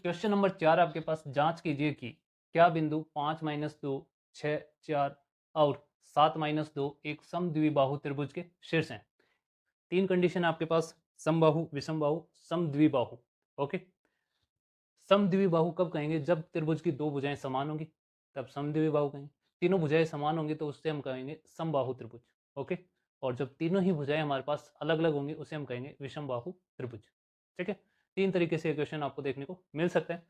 Question number 4 आपके पास, जांच कीजिए कि क्या बिंदु 5 - 2 6 4 और 7 - 2 एक समद्विबाहु त्रिभुज के शीर्ष हैं। तीन कंडीशन आपके पास, समबाहु, विषमबाहु, समद्विबाहु। ओके, समद्विबाहु कब कहेंगे? जब त्रिभुज की दो भुजाएं समान होंगी तब समद्विबाहु कहेंगे। तीनों भुजाएं समान होंगी तो उससे हम कहेंगे समबाहु त्रिभुज। ओके, और जब तीनों ही भुजाएं हमारे पास अलग अलग होंगी उसे हम कहेंगे विषमबाहु त्रिभुज। ठीक है, तीन तरीके से क्वेश्चन आपको देखने को मिल सकता है।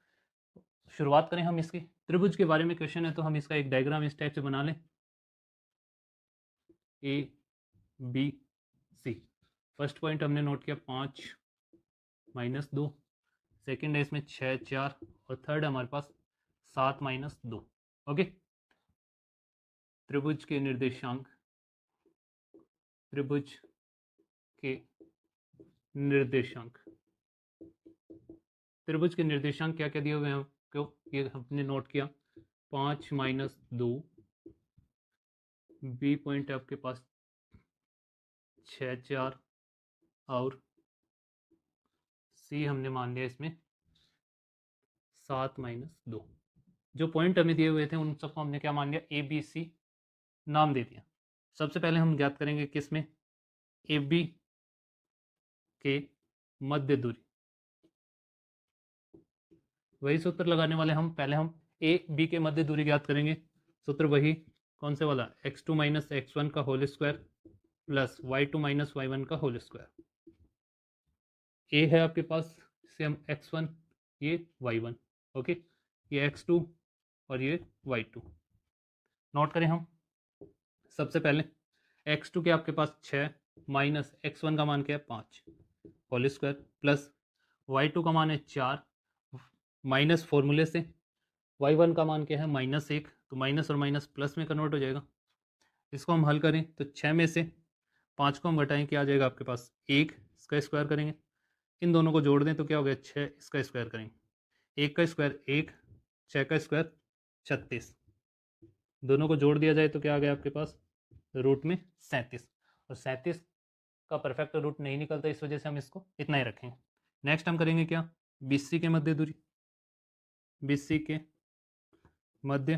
शुरुआत करें हम इसकी। त्रिभुज के बारे में क्वेश्चन है तो हम इसका एक डायग्राम इस टाइप से बना लें, A B C. First point हमने नोट किया 5 - 2, सेकेंड है इसमें 6 4 और थर्ड है हमारे पास 7 - 2। ओके, त्रिभुज के निर्देशांक, त्रिभुज के निर्देशांक, त्रिभुज के निर्देशांक क्या क्या दिए हुए हैं क्यों, ये हमने नोट किया 5 - 2, बी पॉइंट है आपके पास 6 4 और सी हमने मान लिया इसमें 7 - 2। जो पॉइंट हमें दिए हुए थे उन सबको हमने क्या मान लिया, ए बी सी नाम दे दिया। सबसे पहले हम ज्ञात करेंगे किसमें, ए बी के मध्य दूरी। वही सूत्र लगाने वाले हम, पहले हम ए बी के मध्य दूरी ज्ञात करेंगे। सूत्र वही, कौन से वाला, x2 - x1 का whole square plus y2 - y1 का होल स्क्वायर। ए है आपके पास, इसे हम x1, ये y1। ओके, ये x2 और ये y2 नोट करें हम। सबसे पहले x2 के आपके पास 6 माइनस x1 का मान क्या है 5 होल स्क्वायर प्लस y2 का मान है 4 माइनस फॉर्मूले से y1 का मान क्या है -1, तो माइनस और माइनस प्लस में कन्वर्ट हो जाएगा। इसको हम हल करें तो 6 में से 5 को हम घटाएं, क्या आ जाएगा आपके पास 1, इसका स्क्वायर करेंगे। इन दोनों को जोड़ दें तो क्या हो गया 6, इसका स्क्वायर करेंगे। 1 का स्क्वायर 1, 6 का स्क्वायर 36। दोनों को जोड़ दिया जाए तो क्या आ गया आपके पास रूट में 37, और 37 का परफेक्ट रूट नहीं निकलता, इस वजह से हम इसको इतना ही रखेंगे। नेक्स्ट हम करेंगे क्या, बीसी के मध्य दूरी। बीसी के मध्य,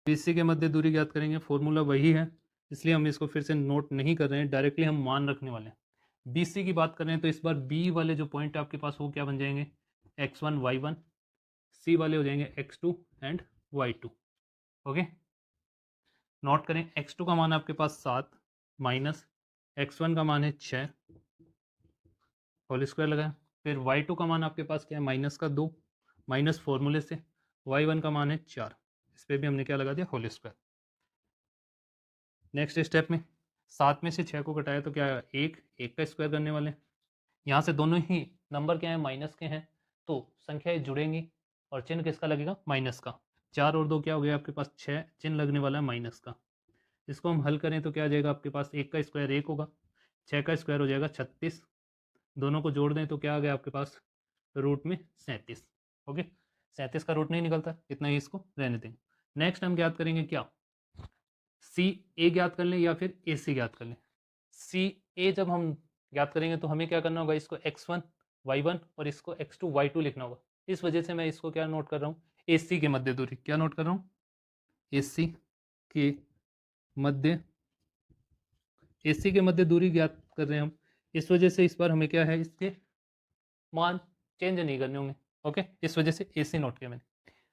बीसी के मध्य दूरी ज्ञात करेंगे। फॉर्मूला वही है इसलिए हम इसको फिर से नोट नहीं कर रहे हैं, डायरेक्टली हम मान रखने वाले हैं। बीसी की बात करें तो इस बार बी वाले जो पॉइंट आपके पास वो क्या बन जाएंगे x1 y1, सी वाले हो जाएंगे x2 and y2। Okay, note करें x2 का मान आपके पास 7 माइनस x1 का मान है 6 होल स्क्वायर लगाया, फिर y2 का मान आपके पास क्या है माइनस का 2 माइनस फॉर्मूले से y1 का मान है 4, इस पर भी हमने क्या लगा दिया होल स्क्वायर। नेक्स्ट स्टेप में 7 में से 6 को घटाया तो क्या है 1, 1 का स्क्वायर करने वाले। यहाँ से दोनों ही नंबर क्या है माइनस के हैं तो संख्याएं जुड़ेंगी और चिन्ह किसका लगेगा माइनस का। 4 और 2 क्या हो गया आपके पास 6, चिन्ह लगने वाला है माइनस का। इसको हम हल करें तो क्या आ जाएगा आपके पास 1 का स्क्वायर 1 होगा, 6 का स्क्वायर हो जाएगा 36, दोनों को जोड़ दें तो क्या आ गया आपके पास रूट में 37। ओके, 37 का रूट नहीं निकलता, इतना ही इसको रहने देंगे। नेक्स्ट हम ज्ञात करेंगे क्या, सी ए ज्ञात कर लें या फिर ए सी ज्ञात कर लें। सी ए जब हम ज्ञात करेंगे तो हमें क्या करना होगा, इसको x1 y1 और इसको x2 y2 लिखना होगा। इस वजह से मैं इसको क्या नोट कर रहा हूँ, ए सी के मध्य दूरी। क्या नोट कर रहा हूँ, ए सी के मध्य, ए सी के मध्य दूरी ज्ञात कर रहे हैं हम। इस वजह से इस बार हमें क्या है, इसके मान चेंज नहीं करने होंगे। ओके, इस वजह से ए सी नोट किया मैंने।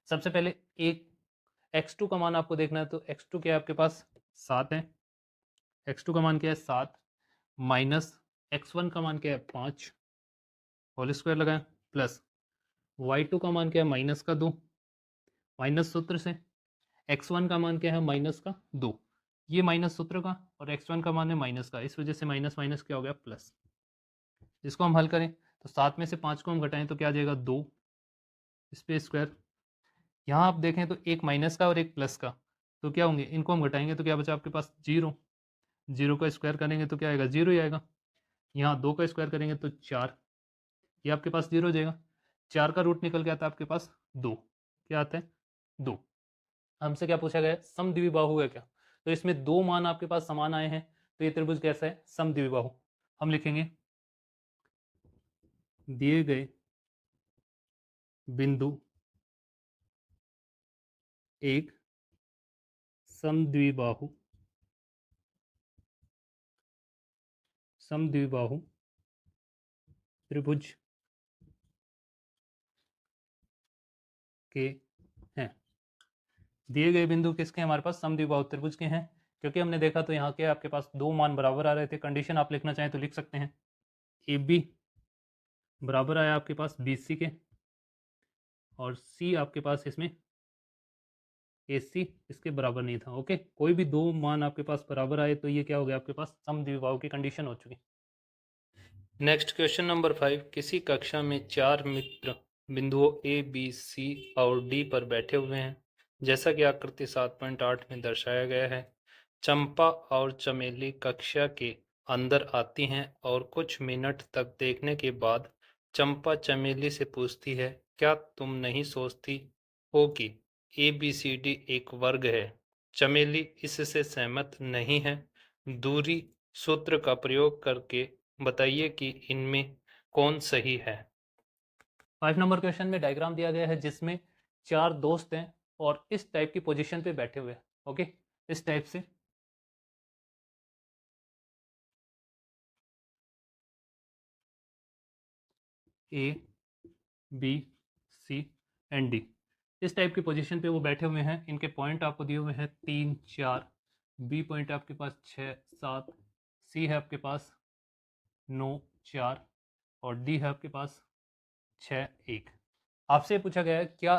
सबसे पहले एक x2 का मान आपको देखना है तो x2 क्या है आपके पास 7 है, x2 का मान क्या है 7 माइनस x1 का मान क्या है 5 होल स्क्वायर लगाएं प्लस y2 का मान क्या है माइनस का 2 माइनस सूत्र से x1 का मान क्या है माइनस का 2, ये माइनस सूत्र का और x1 का मान है माइनस का, इस वजह से माइनस माइनस क्या हो गया प्लस। इसको हम हल करें तो 7 में से 5 को हम घटाएं तो क्या आ जाएगा 2, इस पे स्क्वायर। यहाँ आप देखें तो एक माइनस का और एक प्लस का, तो क्या होंगे, इनको हम घटाएंगे तो क्या बचा आपके पास 0, 0 का स्क्वायर करेंगे तो क्या आएगा 0 ही आएगा। यहाँ 2 का स्क्वायर करेंगे तो 4, ये आपके पास 0 हो जाएगा। 4 का रूट निकल के आता है आपके पास 2, क्या आता है 2। हमसे क्या पूछा गया, समद्विबाहु है क्या, तो इसमें दो मान आपके पास समान आए हैं तो ये त्रिभुज कैसा है समद्विबाहु। हम लिखेंगे दिए गए बिंदु एक समद्विबाहु त्रिभुज के हैं। दिए गए बिंदु किसके हमारे पास समद्विबाहु त्रिभुज के हैं, क्योंकि हमने देखा तो यहाँ के आपके पास दो मान बराबर आ रहे थे। कंडीशन आप लिखना चाहें तो लिख सकते हैं, ए बी बराबर आया आपके पास बी सी के, और सी आपके पास इसमें ए सी इसके बराबर नहीं था। ओके, कोई भी दो मान आपके पास बराबर आए तो ये क्या हो गया, आपके पास समद्विबाहु की कंडीशन हो चुकी। नेक्स्ट क्वेश्चन नंबर 5, किसी कक्षा में 4 मित्र बिंदुओं ए बी सी और डी पर बैठे हुए हैं, जैसा कि आकृति 7.8 में दर्शाया गया है। चंपा और चमेली कक्षा के अंदर आती हैं और कुछ मिनट तक देखने के बाद चंपा चमेली से पूछती है, क्या तुम नहीं सोचती हो कि ए बी सी डी एक वर्ग है? चमेली इससे सहमत नहीं है। दूरी सूत्र का प्रयोग करके बताइए कि इनमें कौन सही है। 5 नंबर क्वेश्चन में डायग्राम दिया गया है जिसमें 4 दोस्त हैं और इस टाइप की पोजीशन पे बैठे हुए हैं। ओके, इस टाइप से A B C and D, इस टाइप की पोजीशन पे वो बैठे हुए हैं। इनके पॉइंट आपको दिए हुए हैं 3 4, बी पॉइंट आपके पास 6 7, सी है आपके पास 9 4 और डी है आपके पास 6 1। आपसे पूछा गया है क्या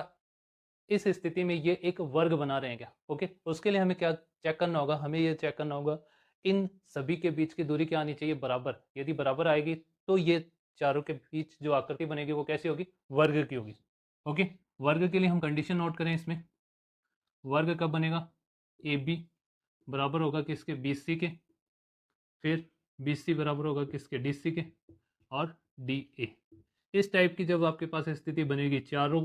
इस स्थिति में ये एक वर्ग बना रहे हैं क्या। ओके, उसके लिए हमें क्या चेक करना होगा, हमें ये चेक करना होगा इन सभी के बीच की दूरी क्या आनी चाहिए, बराबर। यदि बराबर आएगी तो ये चारों के बीच जो आकृति बनेगी वो कैसी होगी, वर्ग की होगी। ओके, वर्ग के लिए हम कंडीशन नोट करें इसमें, वर्ग कब बनेगा, ए बी बराबर होगा किसके, बी सी के, फिर बी सी बराबर होगा किसके, डी सी के, और डी ए। इस टाइप की जब आपके पास स्थिति बनेगी, चारों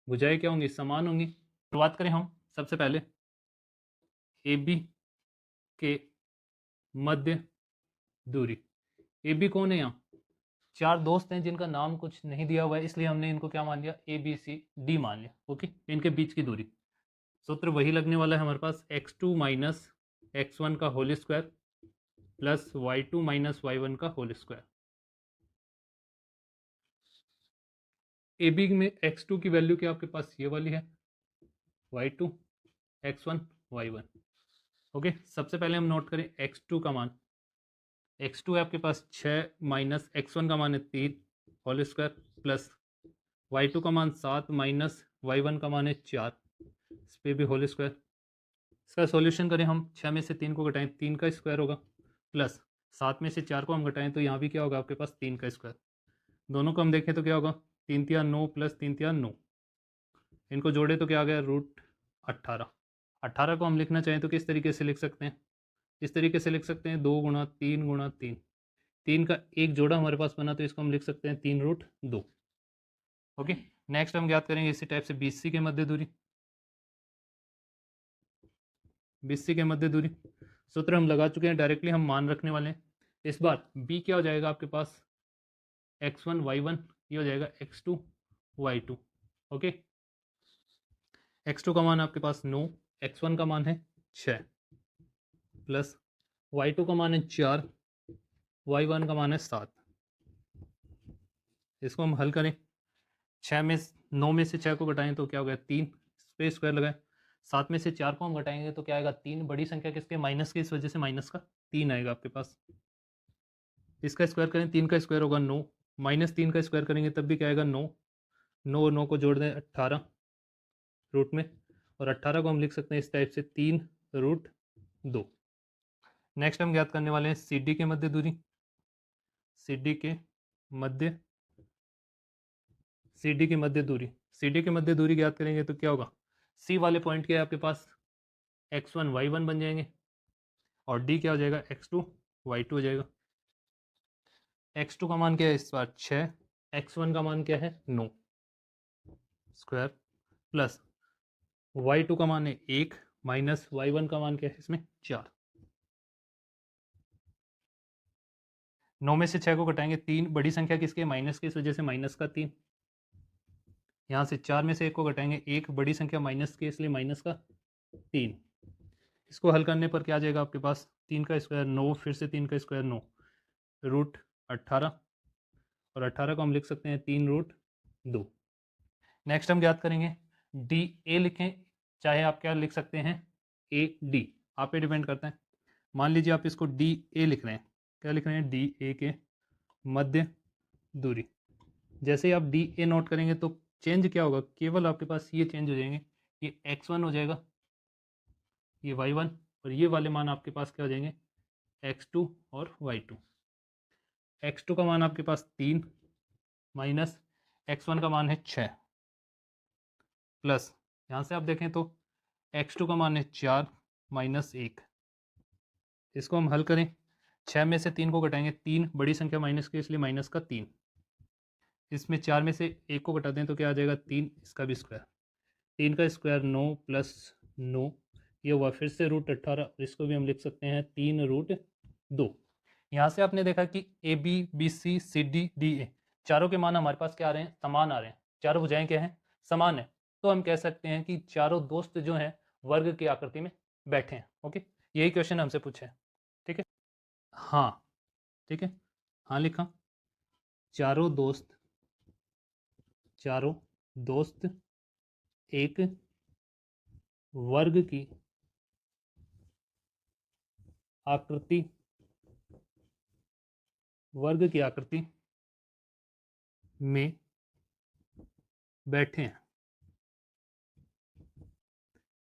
भुजाएं क्या होंगी, समान होंगी। शुरुआत करें हम सबसे पहले ए बी के मध्य दूरी। ए बी कौन है, यहाँ 4 दोस्त हैं जिनका नाम कुछ नहीं दिया हुआ है, इसलिए हमने इनको क्या मान लिया, ए बी सी डी मान लिया। ओके, इनके बीच की दूरी, सूत्र वही लगने वाला है हमारे पास, x2 माइनस x1 का whole square plus y2 minus y1 का होल स्क्वायर। ए बी में x2 की वैल्यू क्या आपके पास ये वाली है, y2 x1 y1। ओके, सबसे पहले हम नोट करें x2 का मान, x2 है आपके पास 6 माइनस x1 का मान है 3 होल स्क्वायर प्लस y2 का मान 7 माइनस y1 का मान है 4, इस पर भी होल स्क्वायर। इसका सॉल्यूशन करें हम, 6 में से 3 को घटाएं 3 का स्क्वायर होगा, प्लस 7 में से 4 को हम घटाएं तो यहाँ भी क्या होगा आपके पास 3 का स्क्वायर। दोनों को हम देखें तो क्या होगा, 3 तिया 9 प्लस 3 तिया 9, इनको जोड़े तो क्या आ गया, रूट 18। 18 को हम लिखना चाहें तो किस तरीके से लिख सकते हैं, इस तरीके से लिख सकते हैं, 2 गुणा 3 गुणा 3, 3 का एक जोड़ा हमारे पास बना तो इसको हम लिख सकते हैं 3 रूट 2। ओके, नेक्स्ट हम ज्ञात करेंगे इसी टाइप से बी सी के मध्य दूरी। बी सी के मध्य दूरी सूत्र हम लगा चुके हैं, डायरेक्टली हम मान रखने वाले हैं। इस बार b क्या हो जाएगा आपके पास, x1 y1, ये हो जाएगा x2 y2। ओके, x2 का मान आपके पास 9, x1 का मान है 6, प्लस y2 का मान है 4, y1 का मान है 7। इसको हम हल करें, 6 में 9 में से 6 को घटाएं तो क्या हो गया 3, स्पेस स्क्वायर लगाए, 7 में से 4 को हम घटाएंगे तो क्या आएगा 3, बड़ी संख्या किसके, माइनस के, इस वजह से माइनस का 3 आएगा आपके पास। इसका स्क्वायर करें, 3 का स्क्वायर होगा 9, माइनस 3 का स्क्वायर करेंगे तब भी क्या आएगा 9, 9 और 9 को जोड़ दें 18 रूट में, और 18 को हम लिख सकते हैं इस टाइप से 3 रूट 2। नेक्स्ट हम ज्ञात करने वाले हैं सी डी के मध्य दूरी। सी डी के मध्य दूरी, सी डी के मध्य दूरी ज्ञात करेंगे तो क्या होगा, सी वाले पॉइंट के आपके पास x1 y1 बन जाएंगे, और डी क्या हो जाएगा, x2 y2 हो जाएगा। x2 का मान क्या है इस बार 6, x1 का मान क्या है 9 स्क्वायर, प्लस y2 का मान है 1 माइनस y1 का मान क्या है इसमें 4। 9 में से 6 को घटाएंगे 3, बड़ी संख्या किसकी है, माइनस की, इस वजह से माइनस का 3, यहाँ से 4 में से 1 को घटाएंगे, 1 बड़ी संख्या माइनस के, इसलिए माइनस का 3। इसको हल करने पर क्या आ जाएगा आपके पास, 3 का स्क्वायर 9, फिर से 3 का स्क्वायर 9, रूट 18, और 18 को हम लिख सकते हैं 3 रूट 2। नेक्स्ट हम ज्ञात करेंगे डी ए, लिखें चाहे आप क्या लिख सकते हैं ए डी, आप पे डिपेंड करता है। मान लीजिए आप इसको डी ए लिख रहे हैं, क्या लिख रहे हैं, डी ए के मध्य दूरी। जैसे ही आप डी ए नोट करेंगे तो चेंज क्या होगा, केवल आपके पास ये चेंज हो जाएंगे, ये x1 हो जाएगा, ये y1, और ये वाले मान आपके पास क्या हो जाएंगे, x2 और y2। x2 का मान आपके पास 3 माइनस x1 का मान है 6, प्लस यहाँ से आप देखें तो x2 का मान है 4 माइनस 1। इसको हम हल करें, 6 में से 3 को घटाएंगे, 3 बड़ी संख्या माइनस की, इसलिए माइनस का 3। इसमें 4 में से 1 को घटा दें तो क्या आ जाएगा, 3, इसका भी स्क्वायर, 3 का स्क्वायर 9 प्लस 9, ये हुआ फिर से रूट 18, इसको भी हम लिख सकते हैं 3 रूट 2। यहाँ से आपने देखा कि A B B C C D D A चारों के मान हमारे पास क्या आ रहे हैं, समान आ रहे हैं, चारों भुजाएं क्या हैं, समान है। तो हम कह सकते हैं कि चारों दोस्त जो हैं वर्ग की आकृति में बैठे हैं। ओके, यही क्वेश्चन हमसे पूछे हैं। ठीक है, हाँ ठीक है, हाँ लिखा, चारों दोस्त एक वर्ग की आकृति में बैठे हैं।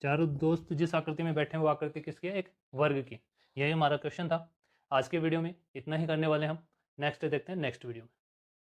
चारों दोस्त जिस आकृति में बैठे हैं वो आकृति किसकी है, एक वर्ग की। यही हमारा क्वेश्चन था। आज के वीडियो में इतना ही करने वाले हम, नेक्स्ट देखते हैं नेक्स्ट वीडियो में।